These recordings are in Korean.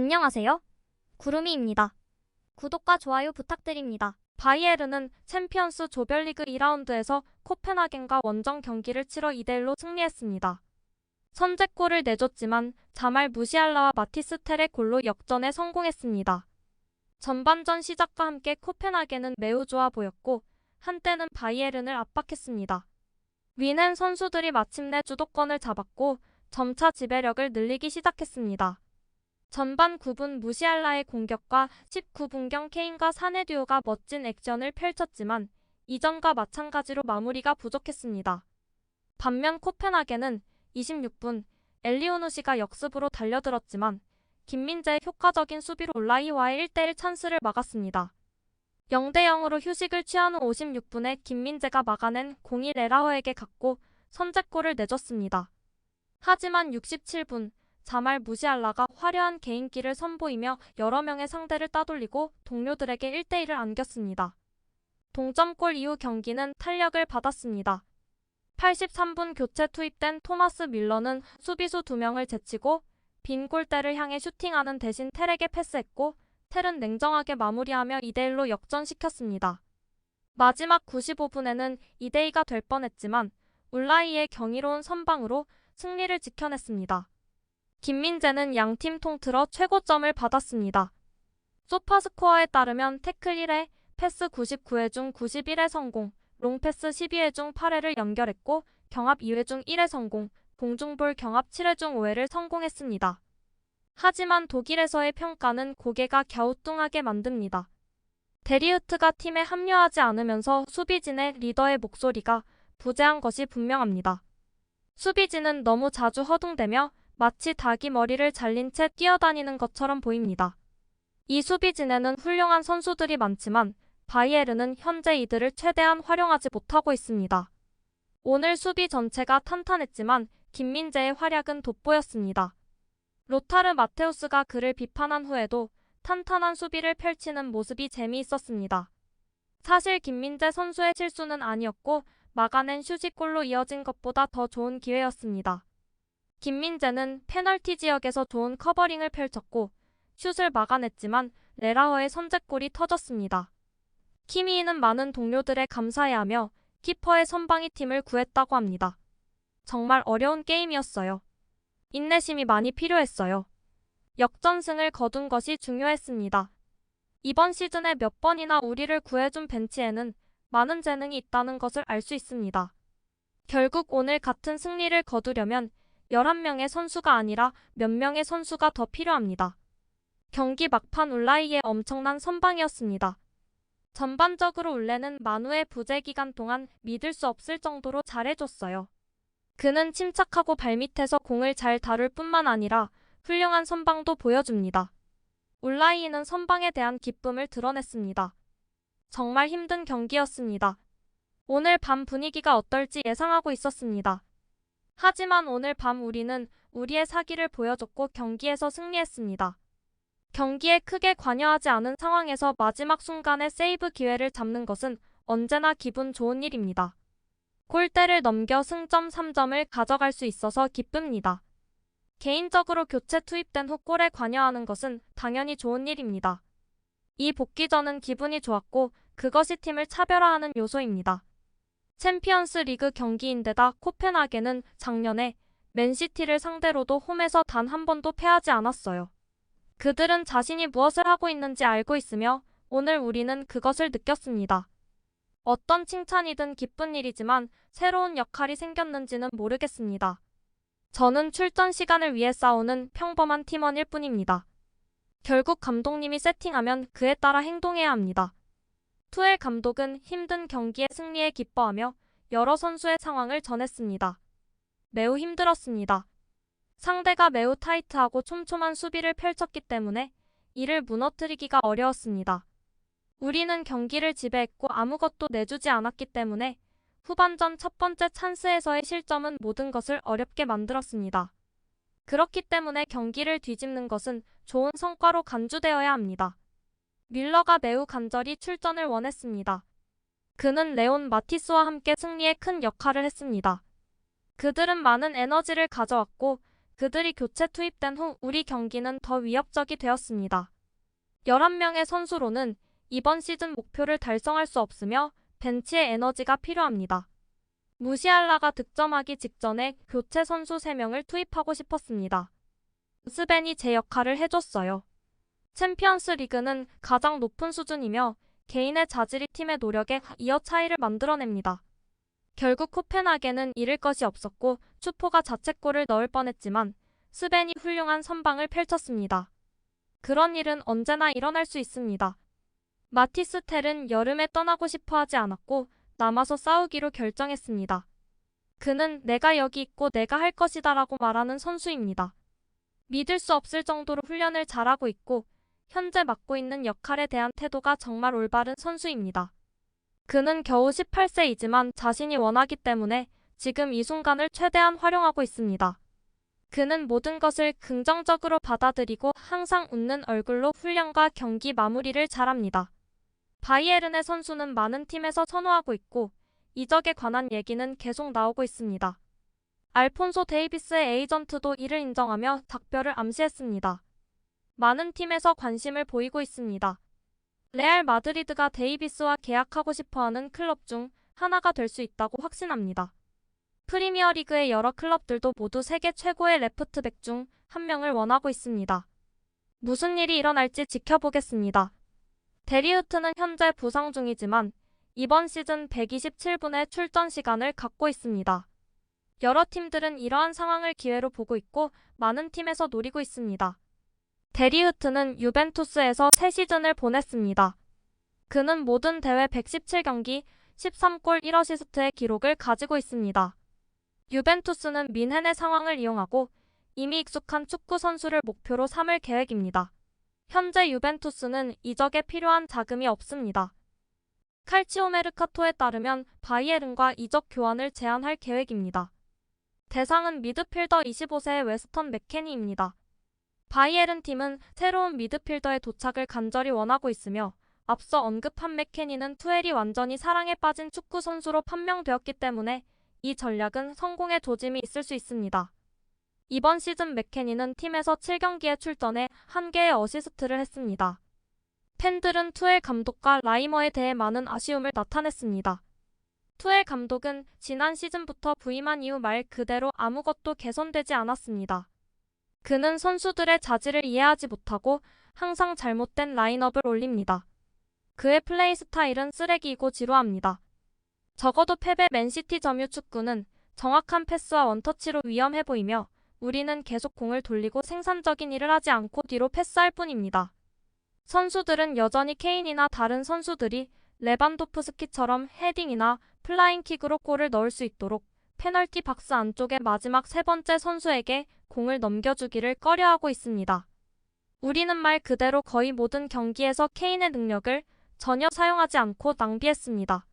안녕하세요. 구름이입니다. 구독과 좋아요 부탁드립니다. 바이에른은 챔피언스 조별리그 2라운드에서 코펜하겐과 원정 경기를 치러 2대1로 승리했습니다. 선제골을 내줬지만 자말 무시알라와 마티스 텔의 골로 역전에 성공했습니다. 전반전 시작과 함께 코펜하겐은 매우 좋아 보였고 한때는 바이에른을 압박했습니다. 위넨 선수들이 마침내 주도권을 잡았고 점차 지배력을 늘리기 시작했습니다. 전반 9분 무시알라의 공격과 19분경 케인과 사네 듀오가 멋진 액션을 펼쳤지만 이전과 마찬가지로 마무리가 부족했습니다. 반면 코펜하겐은 26분 엘리오누시가 역습으로 달려들었지만 김민재의 효과적인 수비로 올라이와의 1대1 찬스를 막았습니다. 0대0으로 휴식을 취한 후 56분에 김민재가 막아낸 공이 레라허에게 갔고 선제골을 내줬습니다. 하지만 67분 자말 무시알라가 화려한 개인기를 선보이며 여러 명의 상대를 따돌리고 동료들에게 1대1을 안겼습니다. 동점골 이후 경기는 탄력을 받았습니다. 83분 교체 투입된 토마스 밀러는 수비수 2명을 제치고 빈 골대를 향해 슈팅하는 대신 텔에게 패스했고 텔은 냉정하게 마무리하며 2대1로 역전시켰습니다. 마지막 95분에는 2대2가 될 뻔했지만 울라이의 경이로운 선방으로 승리를 지켜냈습니다. 김민재는 양팀 통틀어 최고점을 받았습니다. 소파스코어에 따르면 태클 1회, 패스 99회 중 91회 성공, 롱패스 12회 중 8회를 연결했고 경합 2회 중 1회 성공, 공중볼 경합 7회 중 5회를 성공했습니다. 하지만 독일에서의 평가는 고개가 갸우뚱하게 만듭니다. 데리우트가 팀에 합류하지 않으면서 수비진의 리더의 목소리가 부재한 것이 분명합니다. 수비진은 너무 자주 허둥대며 마치 닭이 머리를 잘린 채 뛰어다니는 것처럼 보입니다. 이 수비진에는 훌륭한 선수들이 많지만 바이에른은 현재 이들을 최대한 활용하지 못하고 있습니다. 오늘 수비 전체가 탄탄했지만 김민재의 활약은 돋보였습니다. 로타르 마테우스가 그를 비판한 후에도 탄탄한 수비를 펼치는 모습이 재미있었습니다. 사실 김민재 선수의 실수는 아니었고 막아낸 슈직골로 이어진 것보다 더 좋은 기회였습니다. 김민재는 페널티 지역에서 좋은 커버링을 펼쳤고 슛을 막아냈지만 레라허의 선제골이 터졌습니다. 키미히는 많은 동료들에 감사해하며 키퍼의 선방이 팀을 구했다고 합니다. 정말 어려운 게임이었어요. 인내심이 많이 필요했어요. 역전승을 거둔 것이 중요했습니다. 이번 시즌에 몇 번이나 우리를 구해준 벤치에는 많은 재능이 있다는 것을 알 수 있습니다. 결국 오늘 같은 승리를 거두려면 11명의 선수가 아니라 몇 명의 선수가 더 필요합니다. 경기 막판 울라이의 엄청난 선방이었습니다. 전반적으로 울레는 마누의 부재 기간 동안 믿을 수 없을 정도로 잘해줬어요. 그는 침착하고 발밑에서 공을 잘 다룰 뿐만 아니라 훌륭한 선방도 보여줍니다. 울라이는 선방에 대한 기쁨을 드러냈습니다. 정말 힘든 경기였습니다. 오늘 밤 분위기가 어떨지 예상하고 있었습니다. 하지만 오늘 밤 우리는 우리의 사기를 보여줬고 경기에서 승리했습니다. 경기에 크게 관여하지 않은 상황에서 마지막 순간에 세이브 기회를 잡는 것은 언제나 기분 좋은 일입니다. 골대를 넘겨 승점 3점을 가져갈 수 있어서 기쁩니다. 개인적으로 교체 투입된 후 골에 관여하는 것은 당연히 좋은 일입니다. 이 복귀전은 기분이 좋았고 그것이 팀을 차별화하는 요소입니다. 챔피언스 리그 경기인데다 코펜하겐은 작년에 맨시티를 상대로도 홈에서 단 한 번도 패하지 않았어요. 그들은 자신이 무엇을 하고 있는지 알고 있으며 오늘 우리는 그것을 느꼈습니다. 어떤 칭찬이든 기쁜 일이지만 새로운 역할이 생겼는지는 모르겠습니다. 저는 출전 시간을 위해 싸우는 평범한 팀원일 뿐입니다. 결국 감독님이 세팅하면 그에 따라 행동해야 합니다. 투엘 감독은 힘든 경기의 승리에 기뻐하며 여러 선수의 상황을 전했습니다. 매우 힘들었습니다. 상대가 매우 타이트하고 촘촘한 수비를 펼쳤기 때문에 이를 무너뜨리기가 어려웠습니다. 우리는 경기를 지배했고 아무것도 내주지 않았기 때문에 후반전 첫 번째 찬스에서의 실점은 모든 것을 어렵게 만들었습니다. 그렇기 때문에 경기를 뒤집는 것은 좋은 성과로 간주되어야 합니다. 밀러가 매우 간절히 출전을 원했습니다. 그는 레온 마티스와 함께 승리에 큰 역할을 했습니다. 그들은 많은 에너지를 가져왔고 그들이 교체 투입된 후 우리 경기는 더 위협적이 되었습니다. 11명의 선수로는 이번 시즌 목표를 달성할 수 없으며 벤치의 에너지가 필요합니다. 무시알라가 득점하기 직전에 교체 선수 3명을 투입하고 싶었습니다. 스벤이 제 역할을 해줬어요. 챔피언스 리그는 가장 높은 수준이며 개인의 자질이 팀의 노력에 이어 차이를 만들어냅니다. 결국 코펜하겐은 잃을 것이 없었고 추포가 자책골을 넣을 뻔했지만 스벤이 훌륭한 선방을 펼쳤습니다. 그런 일은 언제나 일어날 수 있습니다. 마티스 텔은 여름에 떠나고 싶어 하지 않았고 남아서 싸우기로 결정했습니다. 그는 내가 여기 있고 내가 할 것이다 라고 말하는 선수입니다. 믿을 수 없을 정도로 훈련을 잘하고 있고 현재 맡고 있는 역할에 대한 태도가 정말 올바른 선수입니다. 그는 겨우 18세이지만 자신이 원하기 때문에 지금 이 순간을 최대한 활용하고 있습니다. 그는 모든 것을 긍정적으로 받아들이고 항상 웃는 얼굴로 훈련과 경기 마무리를 잘합니다. 바이에른의 선수는 많은 팀에서 선호하고 있고 이적에 관한 얘기는 계속 나오고 있습니다. 알폰소 데이비스의 에이전트도 이를 인정하며 작별을 암시했습니다. 많은 팀에서 관심을 보이고 있습니다. 레알 마드리드가 데이비스와 계약하고 싶어하는 클럽 중 하나가 될 수 있다고 확신합니다. 프리미어리그의 여러 클럽들도 모두 세계 최고의 레프트백 중 한 명을 원하고 있습니다. 무슨 일이 일어날지 지켜보겠습니다. 데리우트는 현재 부상 중이지만 이번 시즌 127분의 출전 시간을 갖고 있습니다. 여러 팀들은 이러한 상황을 기회로 보고 있고 많은 팀에서 노리고 있습니다. 데리우트는 유벤투스에서 3시즌을 보냈습니다. 그는 모든 대회 117경기, 13골 1어시스트의 기록을 가지고 있습니다. 유벤투스는 민헨의 상황을 이용하고 이미 익숙한 축구 선수를 목표로 삼을 계획입니다. 현재 유벤투스는 이적에 필요한 자금이 없습니다. 칼치오 메르카토에 따르면 바이에른과 이적 교환을 제안할 계획입니다. 대상은 미드필더 25세의 웨스턴 맥케니입니다. 바이에른 팀은 새로운 미드필더의 도착을 간절히 원하고 있으며 앞서 언급한 맥케니는 투엘이 완전히 사랑에 빠진 축구 선수로 판명되었기 때문에 이 전략은 성공의 조짐이 있을 수 있습니다. 이번 시즌 맥케니는 팀에서 7경기에 출전해 1개의 어시스트를 했습니다. 팬들은 투엘 감독과 라이머에 대해 많은 아쉬움을 나타냈습니다. 투엘 감독은 지난 시즌부터 부임한 이후 말 그대로 아무것도 개선되지 않았습니다. 그는 선수들의 자질을 이해하지 못하고 항상 잘못된 라인업을 올립니다. 그의 플레이 스타일은 쓰레기이고 지루합니다. 적어도 패배 맨시티 점유 축구는 정확한 패스와 원터치로 위험해 보이며 우리는 계속 공을 돌리고 생산적인 일을 하지 않고 뒤로 패스할 뿐입니다. 선수들은 여전히 케인이나 다른 선수들이 레반도프스키처럼 헤딩이나 플라잉킥으로 골을 넣을 수 있도록 페널티 박스 안쪽의 마지막 3번째 선수에게 공을 넘겨주기를 꺼려하고 있습니다. 우리는 말 그대로 거의 모든 경기에서 케인의 능력을 전혀 사용하지 않고 낭비했습니다.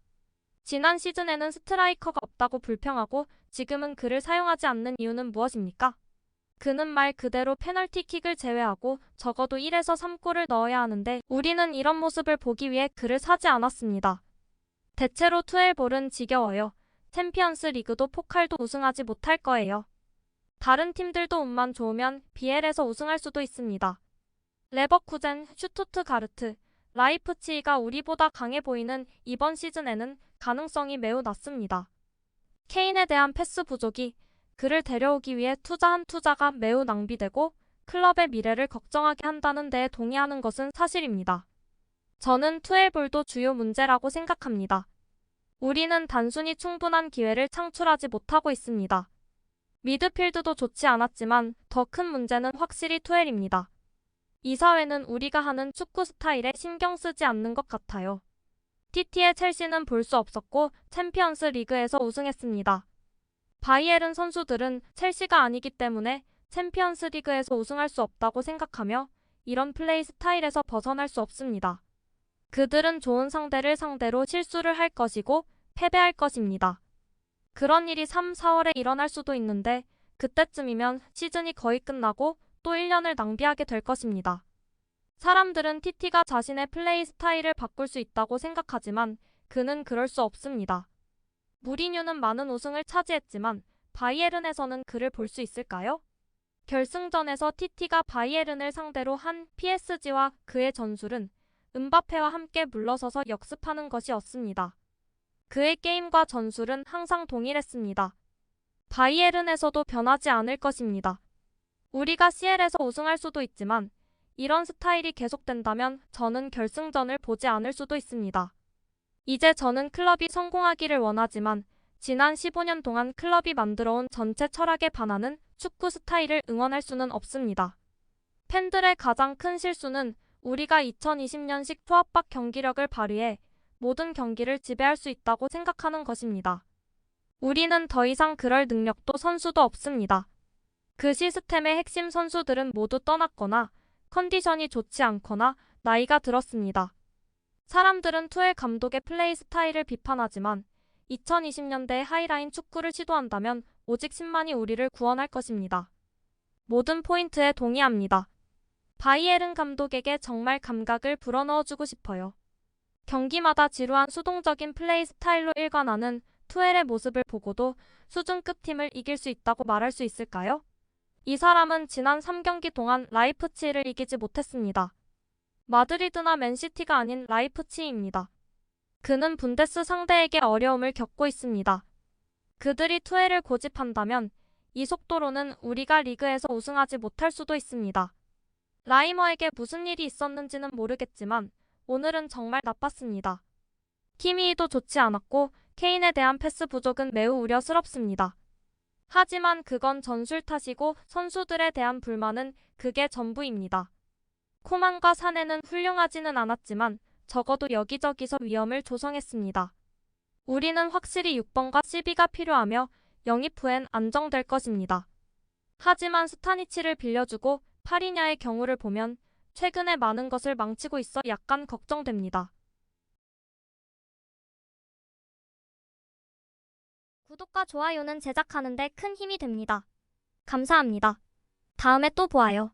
지난 시즌에는 스트라이커가 없다고 불평하고 지금은 그를 사용하지 않는 이유는 무엇입니까? 그는 말 그대로 페널티킥을 제외하고 적어도 1에서 3골을 넣어야 하는데 우리는 이런 모습을 보기 위해 그를 사지 않았습니다. 대체로 투엘볼은 지겨워요. 챔피언스 리그도 포칼도 우승하지 못할 거예요. 다른 팀들도 운만 좋으면 비엘에서 우승할 수도 있습니다. 레버쿠젠, 슈투트가르트, 라이프치히가 우리보다 강해 보이는 이번 시즌에는 가능성이 매우 낮습니다. 케인에 대한 패스 부족이 그를 데려오기 위해 투자한 투자가 매우 낭비되고 클럽의 미래를 걱정하게 한다는 데에 동의하는 것은 사실입니다. 저는 투엘볼도 주요 문제라고 생각합니다. 우리는 단순히 충분한 기회를 창출하지 못하고 있습니다. 미드필드도 좋지 않았지만 더 큰 문제는 확실히 투엘입니다. 이 사회는 우리가 하는 축구 스타일에 신경 쓰지 않는 것 같아요. TT의 첼시는 볼 수 없었고 챔피언스 리그에서 우승했습니다. 바이에른 선수들은 첼시가 아니기 때문에 챔피언스 리그에서 우승할 수 없다고 생각하며 이런 플레이 스타일에서 벗어날 수 없습니다. 그들은 좋은 상대를 상대로 실수를 할 것이고 패배할 것입니다. 그런 일이 3, 4월에 일어날 수도 있는데 그때쯤이면 시즌이 거의 끝나고 또 1년을 낭비하게 될 것입니다. 사람들은 TT가 자신의 플레이 스타일을 바꿀 수 있다고 생각하지만 그는 그럴 수 없습니다. 무리뉴는 많은 우승을 차지했지만 바이에른에서는 그를 볼 수 있을까요? 결승전에서 TT가 바이에른을 상대로 한 PSG와 그의 전술은 음바페와 함께 물러서서 역습하는 것이었습니다. 그의 게임과 전술은 항상 동일했습니다. 바이에른에서도 변하지 않을 것입니다. 우리가 CL에서 우승할 수도 있지만 이런 스타일이 계속된다면 저는 결승전을 보지 않을 수도 있습니다. 이제 저는 클럽이 성공하기를 원하지만 지난 15년 동안 클럽이 만들어온 전체 철학에 반하는 축구 스타일을 응원할 수는 없습니다. 팬들의 가장 큰 실수는 우리가 2020년식 투압박 경기력을 발휘해 모든 경기를 지배할 수 있다고 생각하는 것입니다. 우리는 더 이상 그럴 능력도 선수도 없습니다. 그 시스템의 핵심 선수들은 모두 떠났거나 컨디션이 좋지 않거나 나이가 들었습니다. 사람들은 투엘 감독의 플레이 스타일을 비판하지만 2020년대의 하이라인 축구를 시도한다면 오직 10만이 우리를 구원할 것입니다. 모든 포인트에 동의합니다. 바이에른 감독에게 정말 감각을 불어넣어주고 싶어요. 경기마다 지루한 수동적인 플레이 스타일로 일관하는 투엘의 모습을 보고도 수준급 팀을 이길 수 있다고 말할 수 있을까요? 이 사람은 지난 3경기 동안 라이프치히를 이기지 못했습니다. 마드리드나 맨시티가 아닌 라이프치히입니다. 그는 분데스 상대에게 어려움을 겪고 있습니다. 그들이 투엘을 고집한다면 이 속도로는 우리가 리그에서 우승하지 못할 수도 있습니다. 라이머에게 무슨 일이 있었는지는 모르겠지만 오늘은 정말 나빴습니다. 키미히도 좋지 않았고 케인에 대한 패스 부족은 매우 우려스럽습니다. 하지만 그건 전술 탓이고 선수들에 대한 불만은 그게 전부입니다. 코만과 사네는 훌륭하지는 않았지만 적어도 여기저기서 위험을 조성했습니다. 우리는 확실히 6번과 CB가 필요하며 영입 후엔 안정될 것입니다. 하지만 스타니치를 빌려주고 파리냐의 경우를 보면 최근에 많은 것을 망치고 있어 약간 걱정됩니다. 구독과 좋아요는 제작하는 데 큰 힘이 됩니다. 감사합니다. 다음에 또 보아요.